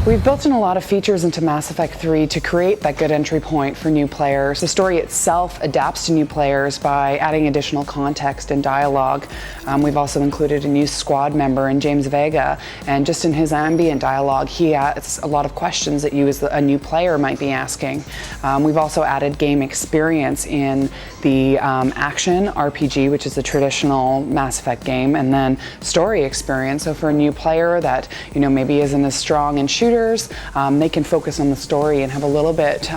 We've built in a lot of features into Mass Effect 3 to create that good entry point for new players. The story itself adapts to new players by adding additional context and dialogue. We've also included a new squad member in James Vega, and just in his ambient dialogue, he asks a lot of questions that you as a new player might be asking. We've also added game experience in the action RPG, which is the traditional Mass Effect game, and then story experience. So for a new player that maybe isn't as strong in shooters, they can focus on the story and have a little bit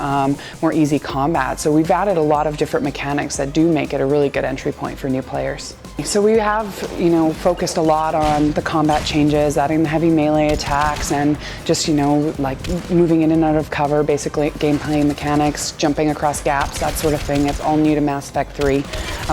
more easy combat. So we've added a lot of different mechanics that do make it a really good entry point for new players. So we have, focused a lot on the combat changes, adding the heavy melee attacks, and just, like moving in and out of cover, basically gameplay mechanics, jumping across gaps, that sort of thing. It's all new to Mass Effect 3.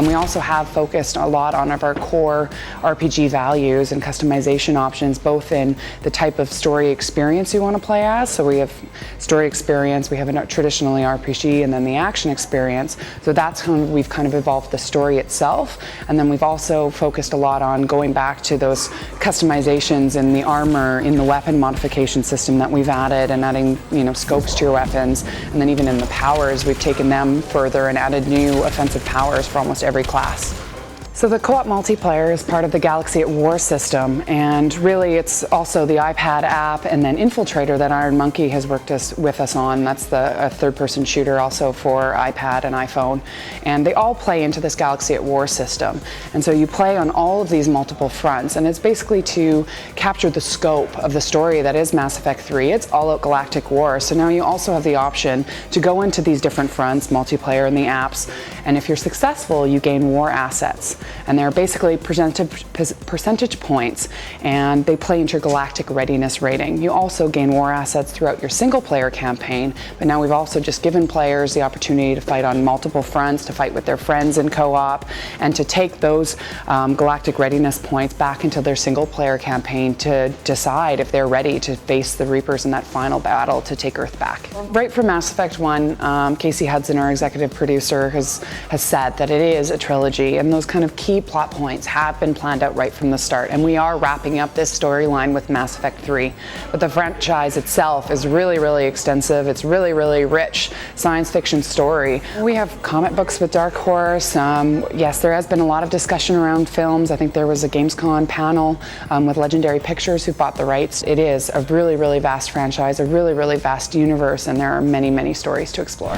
We also have focused a lot on our core RPG values and customization options, both in the type of story experience you want to play as. So we have story experience, we have a traditionally RPG, and then the action experience. So that's we've kind of evolved the story itself, and then we've also focused a lot on going back to those customizations in the armor, in the weapon modification system that we've added, and adding scopes to your weapons, and then even in the powers we've taken them further and added new offensive powers for almost every class. So the co-op multiplayer is part of the Galaxy at War system, and really it's also the iPad app and then Infiltrator that Iron Monkey has worked with us on. That's a third-person shooter also for iPad and iPhone, and they all play into this Galaxy at War system. And so you play on all of these multiple fronts, and it's basically to capture the scope of the story that is Mass Effect 3. It's all out galactic war, so now you also have the option to go into these different fronts, multiplayer and the apps, and if you're successful, you gain war assets. And they're basically percentage points, and they play into your galactic readiness rating. You also gain war assets throughout your single player campaign, but now we've also just given players the opportunity to fight on multiple fronts, to fight with their friends in co-op, and to take those galactic readiness points back into their single player campaign to decide if they're ready to face the Reapers in that final battle to take Earth back. Right from Mass Effect 1, Casey Hudson, our executive producer, has said that it is a trilogy, and those kind of key plot points have been planned out right from the start, and we are wrapping up this storyline with Mass Effect 3. But the franchise itself is really, really extensive. It's really, really rich science fiction story. We have comic books with Dark Horse. Yes, there has been a lot of discussion around films. I think there was a Gamescom panel with Legendary Pictures who bought the rights. It is a really, really vast franchise, a really, really vast universe, and there are many, many stories to explore.